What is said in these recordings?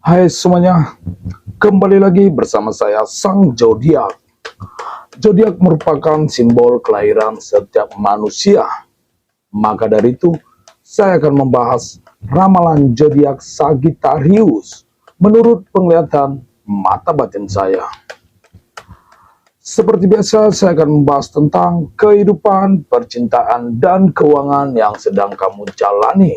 Hai semuanya, kembali lagi bersama saya Sang Zodiak. Zodiak merupakan simbol kelahiran setiap manusia. Maka dari itu, saya akan membahas ramalan zodiak Sagittarius menurut penglihatan mata batin saya. Seperti biasa, saya akan membahas tentang kehidupan, percintaan, dan keuangan yang sedang kamu jalani.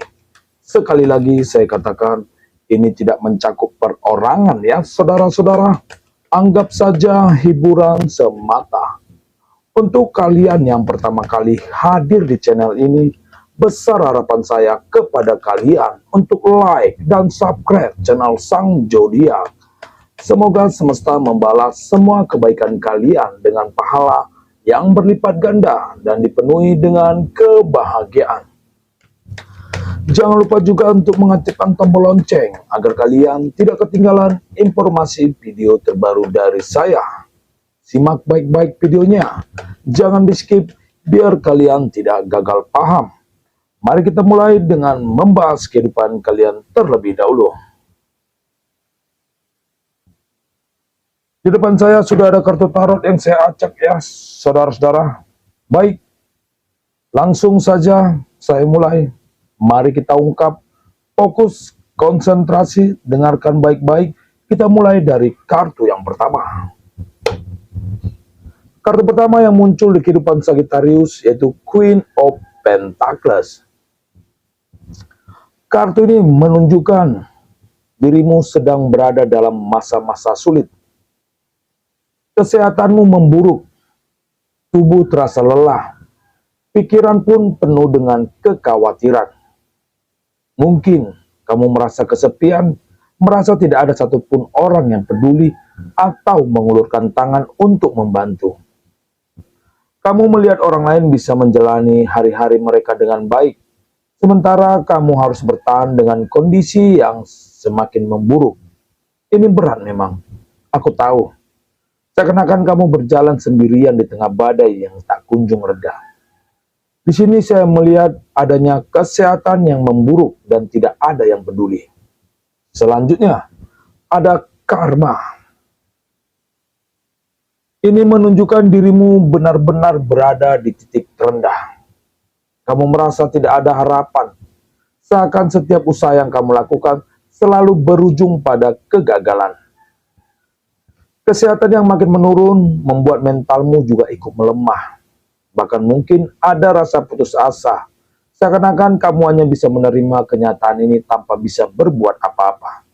Sekali lagi saya katakan, ini tidak mencakup perorangan ya saudara-saudara. Anggap saja hiburan semata. Untuk kalian yang pertama kali hadir di channel ini, besar harapan saya kepada kalian untuk like dan subscribe channel Sang Zodiak. Semoga semesta membalas semua kebaikan kalian dengan pahala yang berlipat ganda dan dipenuhi dengan kebahagiaan. Jangan lupa juga untuk mengaktifkan tombol lonceng agar kalian tidak ketinggalan informasi video terbaru dari saya. Simak baik-baik videonya, jangan di skip biar kalian tidak gagal paham. Mari kita mulai dengan membahas kehidupan kalian terlebih dahulu. Di depan saya sudah ada kartu tarot yang saya acak ya saudara-saudara. Baik, langsung saja saya mulai. Mari kita ungkap, fokus, konsentrasi, dengarkan baik-baik. Kita mulai dari kartu yang pertama. Kartu pertama yang muncul di kehidupan Sagittarius yaitu Queen of Pentacles. Kartu ini menunjukkan dirimu sedang berada dalam masa-masa sulit. Kesehatanmu memburuk, tubuh terasa lelah, pikiran pun penuh dengan kekhawatiran. Mungkin kamu merasa kesepian, merasa tidak ada satupun orang yang peduli atau mengulurkan tangan untuk membantu. Kamu melihat orang lain bisa menjalani hari-hari mereka dengan baik, sementara kamu harus bertahan dengan kondisi yang semakin memburuk. Ini berat memang, aku tahu. Seakan-akan kamu berjalan sendirian di tengah badai yang tak kunjung reda. Di sini saya melihat adanya kesehatan yang memburuk dan tidak ada yang peduli. Selanjutnya, ada karma. Ini menunjukkan dirimu benar-benar berada di titik terendah. Kamu merasa tidak ada harapan. Seakan setiap usaha yang kamu lakukan selalu berujung pada kegagalan. Kesehatan yang makin menurun membuat mentalmu juga ikut melemah. Bahkan mungkin ada rasa putus asa. Seakan-akan kamu hanya bisa menerima kenyataan ini tanpa bisa berbuat apa-apa.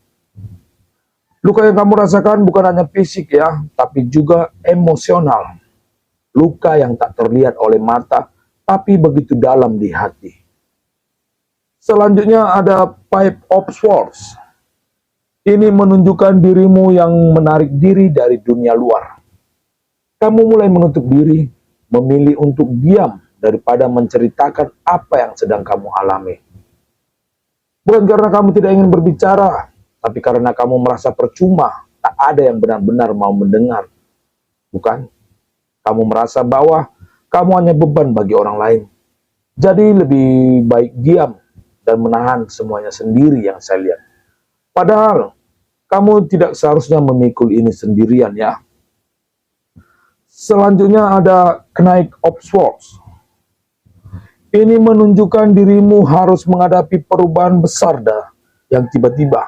Luka yang kamu rasakan bukan hanya fisik ya, tapi juga emosional. Luka yang tak terlihat oleh mata, tapi begitu dalam di hati. Selanjutnya ada Five of Swords. Ini menunjukkan dirimu yang menarik diri dari dunia luar. Kamu mulai menutup diri, memilih untuk diam daripada menceritakan apa yang sedang kamu alami. Bukan karena kamu tidak ingin berbicara, tapi karena kamu merasa percuma, tak ada yang benar-benar mau mendengar. Bukan? Kamu merasa bahwa kamu hanya beban bagi orang lain. Jadi lebih baik diam dan menahan semuanya sendiri yang saya lihat. Padahal, kamu tidak seharusnya memikul ini sendirian ya. Selanjutnya ada Knight of Swords. Ini menunjukkan dirimu harus menghadapi perubahan besar yang tiba-tiba.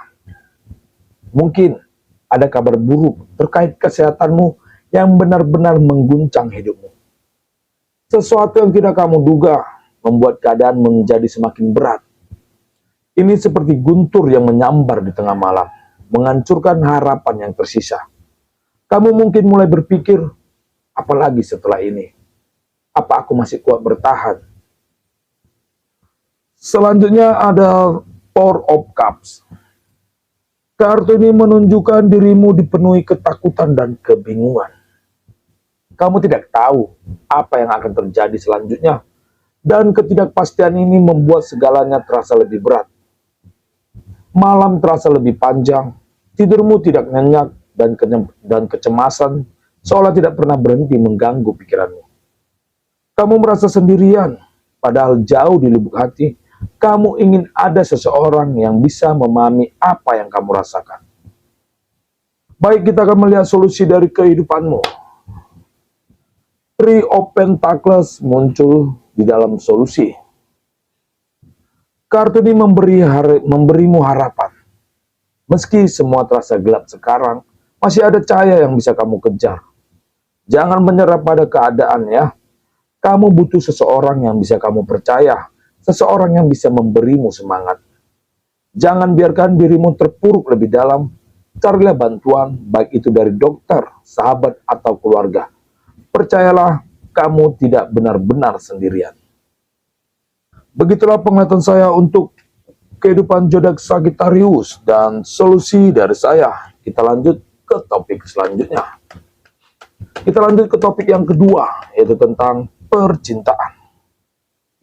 Mungkin ada kabar buruk terkait kesehatanmu yang benar-benar mengguncang hidupmu. Sesuatu yang tidak kamu duga membuat keadaan menjadi semakin berat. Ini seperti guntur yang menyambar di tengah malam, menghancurkan harapan yang tersisa. Kamu mungkin mulai berpikir, apalagi setelah ini? Apa aku masih kuat bertahan? Selanjutnya ada Four of Cups. Kartu ini menunjukkan dirimu dipenuhi ketakutan dan kebingungan. Kamu tidak tahu apa yang akan terjadi selanjutnya, dan ketidakpastian ini membuat segalanya terasa lebih berat. Malam terasa lebih panjang, tidurmu tidak nyenyak, dan kecemasan seolah tidak pernah berhenti mengganggu pikiranmu. Kamu merasa sendirian, padahal jauh di lubuk hati, kamu ingin ada seseorang yang bisa memahami apa yang kamu rasakan. Baik, kita akan melihat solusi dari kehidupanmu. Three of Pentacles muncul di dalam solusi. Kartu ini memberimu harapan. Meski semua terasa gelap sekarang, masih ada cahaya yang bisa kamu kejar. Jangan menyerah pada keadaan ya. Kamu butuh seseorang yang bisa kamu percaya, seseorang yang bisa memberimu semangat. Jangan biarkan dirimu terpuruk lebih dalam. Carilah bantuan, baik itu dari dokter, sahabat, atau keluarga. Percayalah, kamu tidak benar-benar sendirian. Begitulah penglihatan saya untuk kehidupan zodiak Sagittarius dan solusi dari saya. Kita lanjut ke topik selanjutnya. Kita lanjut ke topik yang kedua, yaitu tentang percintaan.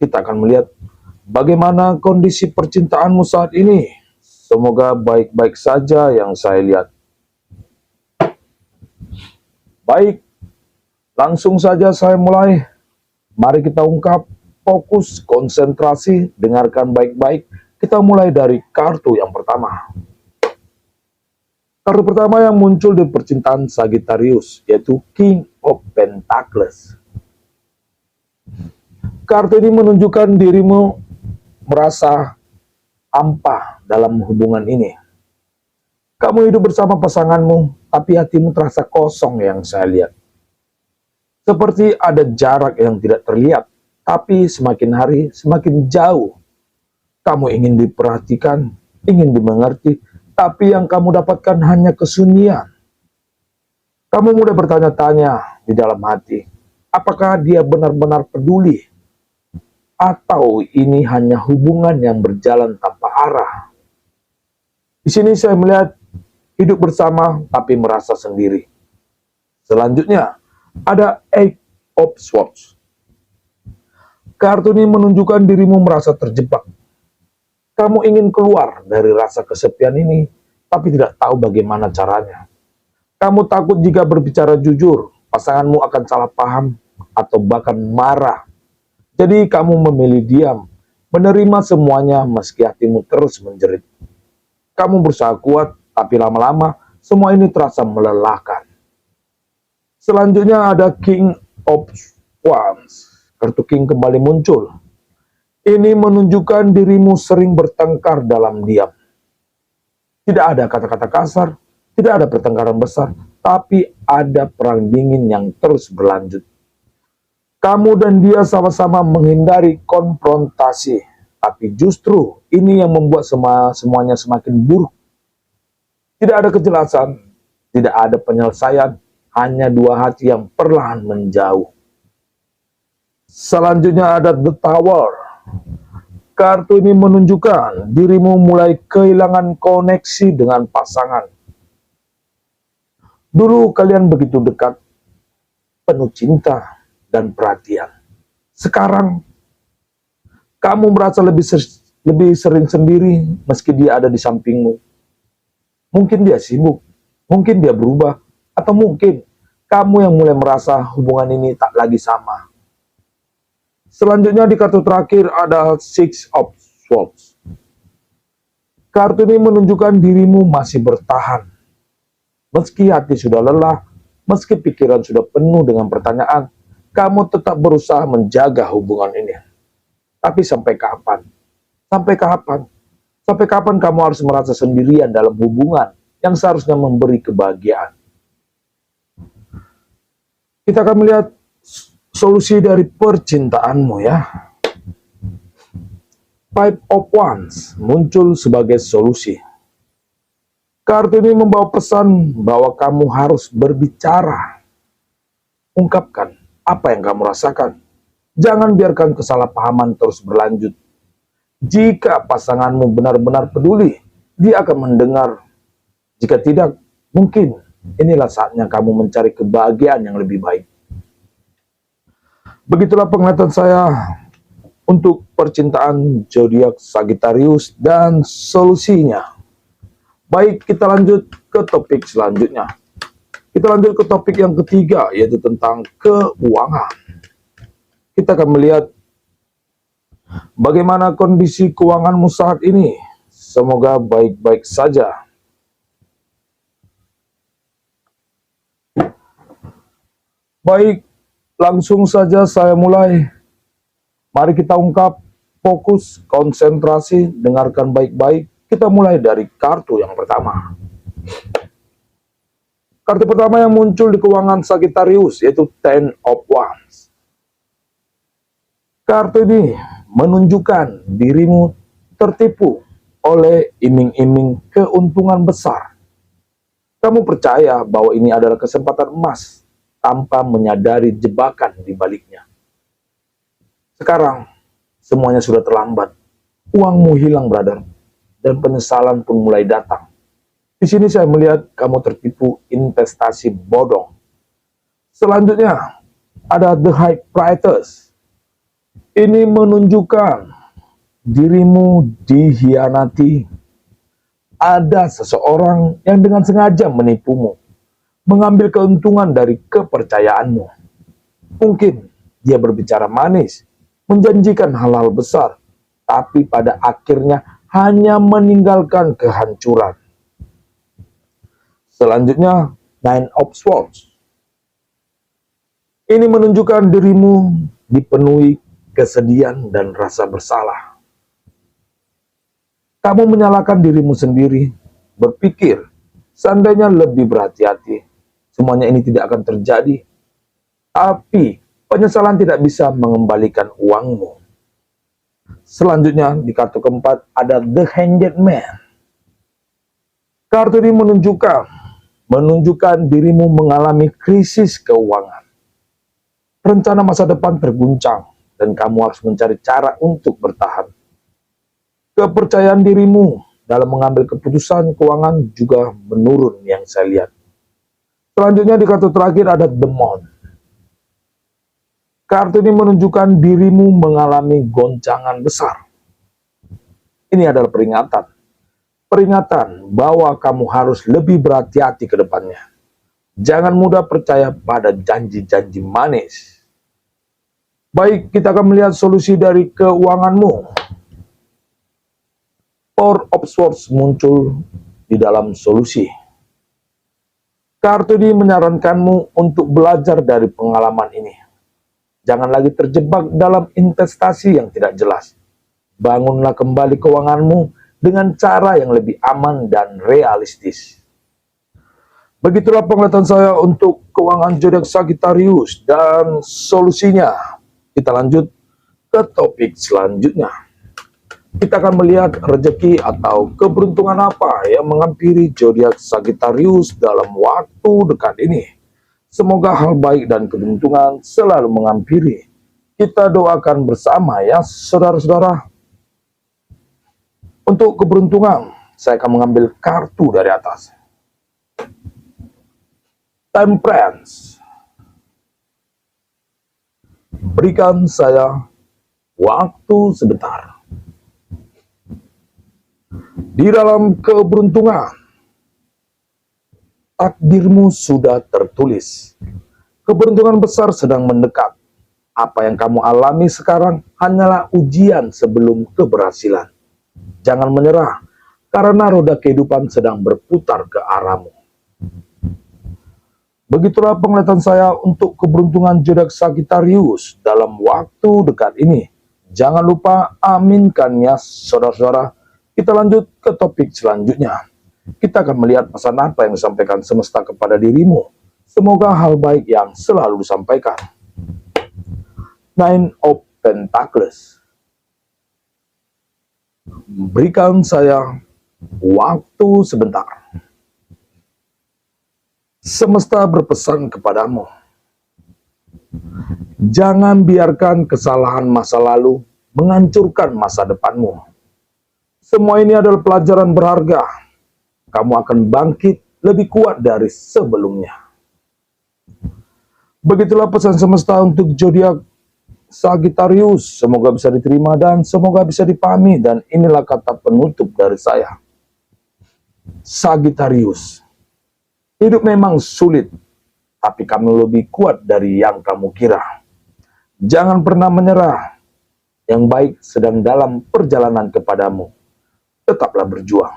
Kita akan melihat bagaimana kondisi percintaanmu saat ini. Semoga baik-baik saja yang saya lihat. Baik, langsung saja saya mulai. Mari kita ungkap, fokus, konsentrasi, dengarkan baik-baik. Kita mulai dari kartu yang pertama. Kartu pertama yang muncul di percintaan Sagittarius, yaitu King of Pentacles. Kartu ini menunjukkan dirimu merasa hampa dalam hubungan ini. Kamu hidup bersama pasanganmu, tapi hatimu terasa kosong yang saya lihat. Seperti ada jarak yang tidak terlihat, tapi semakin hari semakin jauh. Kamu ingin diperhatikan, ingin dimengerti, tapi yang kamu dapatkan hanya kesunyian. Kamu mulai bertanya-tanya di dalam hati, apakah dia benar-benar peduli? Atau ini hanya hubungan yang berjalan tanpa arah? Di sini saya melihat hidup bersama tapi merasa sendiri. Selanjutnya, ada Eight of Swords. Kartu ini menunjukkan dirimu merasa terjebak. Kamu ingin keluar dari rasa kesepian ini, tapi tidak tahu bagaimana caranya. Kamu takut jika berbicara jujur, pasanganmu akan salah paham atau bahkan marah. Jadi kamu memilih diam, menerima semuanya meski hatimu terus menjerit. Kamu berusaha kuat, tapi lama-lama semua ini terasa melelahkan. Selanjutnya ada King of Wands. Kartu King kembali muncul. Ini menunjukkan dirimu sering bertengkar dalam diam. Tidak ada kata-kata kasar, tidak ada pertengkaran besar, tapi ada perang dingin yang terus berlanjut. Kamu dan dia sama-sama menghindari konfrontasi, tapi justru ini yang membuat semuanya semakin buruk. Tidak ada kejelasan, tidak ada penyelesaian, hanya dua hati yang perlahan menjauh. Selanjutnya ada The Tower. Kartu ini menunjukkan dirimu mulai kehilangan koneksi dengan pasangan. Dulu kalian begitu dekat, penuh cinta dan perhatian. Sekarang kamu merasa lebih sering sendiri meski dia ada di sampingmu. Mungkin dia sibuk, mungkin dia berubah, atau mungkin kamu yang mulai merasa hubungan ini tak lagi sama. Selanjutnya di kartu terakhir ada Six of Swords. Kartu ini menunjukkan dirimu masih bertahan. Meski hati sudah lelah, meski pikiran sudah penuh dengan pertanyaan, kamu tetap berusaha menjaga hubungan ini. Tapi sampai kapan? Sampai kapan? Sampai kapan kamu harus merasa sendirian dalam hubungan yang seharusnya memberi kebahagiaan? Kita akan melihat solusi dari percintaanmu ya. Five of Wands muncul sebagai solusi. Kartu ini membawa pesan bahwa kamu harus berbicara. Ungkapkan apa yang kamu rasakan. Jangan biarkan kesalahpahaman terus berlanjut. Jika pasanganmu benar-benar peduli, dia akan mendengar. Jika tidak, mungkin inilah saatnya kamu mencari kebahagiaan yang lebih baik. Begitulah penglihatan saya untuk percintaan zodiak Sagittarius dan solusinya. Baik, kita lanjut ke topik selanjutnya. Kita lanjut ke topik yang ketiga, yaitu tentang keuangan. Kita akan melihat bagaimana kondisi keuanganmu saat ini. Semoga baik-baik saja. Baik, langsung saja saya mulai. Mari kita ungkap, fokus, konsentrasi, dengarkan baik-baik. Kita mulai dari kartu yang pertama. Kartu pertama yang muncul di keuangan Sagittarius yaitu Ten of Wands. Kartu ini menunjukkan dirimu tertipu oleh iming-iming keuntungan besar. Kamu percaya bahwa ini adalah kesempatan emas tanpa menyadari jebakan di baliknya. Sekarang, semuanya sudah terlambat. Uangmu hilang, brother. Dan penyesalan pun mulai datang. Di sini saya melihat kamu tertipu investasi bodong. Selanjutnya, ada The High Priestess. Ini menunjukkan dirimu dikhianati. Ada seseorang yang dengan sengaja menipumu, mengambil keuntungan dari kepercayaanmu. Mungkin dia berbicara manis, menjanjikan hal-hal besar, tapi pada akhirnya hanya meninggalkan kehancuran. Selanjutnya, Nine of Swords. Ini menunjukkan dirimu dipenuhi kesedihan dan rasa bersalah. Kamu menyalahkan dirimu sendiri, berpikir, seandainya lebih berhati-hati, semuanya ini tidak akan terjadi. Tapi, penyesalan tidak bisa mengembalikan uangmu. Selanjutnya, di kartu keempat, ada The Hanged Man. Kartu ini menunjukkan dirimu mengalami krisis keuangan. Rencana masa depan terguncang, dan kamu harus mencari cara untuk bertahan. Kepercayaan dirimu dalam mengambil keputusan keuangan juga menurun yang saya lihat. Selanjutnya di kartu terakhir ada The Moon. Kartu ini menunjukkan dirimu mengalami goncangan besar. Ini adalah peringatan. Peringatan bahwa kamu harus lebih berhati-hati ke depannya. Jangan mudah percaya pada janji-janji manis. Baik, kita akan melihat solusi dari keuanganmu. Four of Swords muncul di dalam solusi. Kartu ini menyarankanmu untuk belajar dari pengalaman ini. Jangan lagi terjebak dalam investasi yang tidak jelas. Bangunlah kembali keuanganmu dengan cara yang lebih aman dan realistis. Begitulah penglihatan saya untuk keuangan zodiak Sagittarius dan solusinya. Kita lanjut ke topik selanjutnya. Kita akan melihat rezeki atau keberuntungan apa yang menghampiri zodiak Sagittarius dalam waktu dekat ini. Semoga hal baik dan keberuntungan selalu menghampiri. Kita doakan bersama ya saudara-saudara. Untuk keberuntungan, saya akan mengambil kartu dari atas. Temperance. Berikan saya waktu sebentar. Di dalam keberuntungan, takdirmu sudah tertulis. Keberuntungan besar sedang mendekat. Apa yang kamu alami sekarang hanyalah ujian sebelum keberhasilan. Jangan menyerah, karena roda kehidupan sedang berputar ke arahmu. Begitulah penglihatan saya untuk keberuntungan zodiak Sagittarius dalam waktu dekat ini. Jangan lupa aminkan ya saudara-saudara. Kita lanjut ke topik selanjutnya. Kita akan melihat pesan apa yang disampaikan semesta kepada dirimu. Semoga hal baik yang selalu disampaikan. Nine of Pentacles. Berikan saya waktu sebentar. Semesta berpesan kepadamu. Jangan biarkan kesalahan masa lalu menghancurkan masa depanmu. Semua ini adalah pelajaran berharga. Kamu akan bangkit lebih kuat dari sebelumnya. Begitulah pesan semesta untuk zodiak Sagittarius. Semoga bisa diterima dan semoga bisa dipahami. Dan inilah kata penutup dari saya. Sagittarius. Hidup memang sulit, tapi kamu lebih kuat dari yang kamu kira. Jangan pernah menyerah. Yang baik sedang dalam perjalanan kepadamu. Tetaplah berjuang.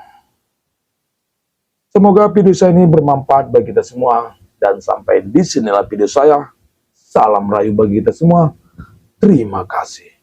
Semoga video saya ini bermanfaat bagi kita semua. Dan sampai di sinilah video saya. Salam rayu bagi kita semua. Terima kasih.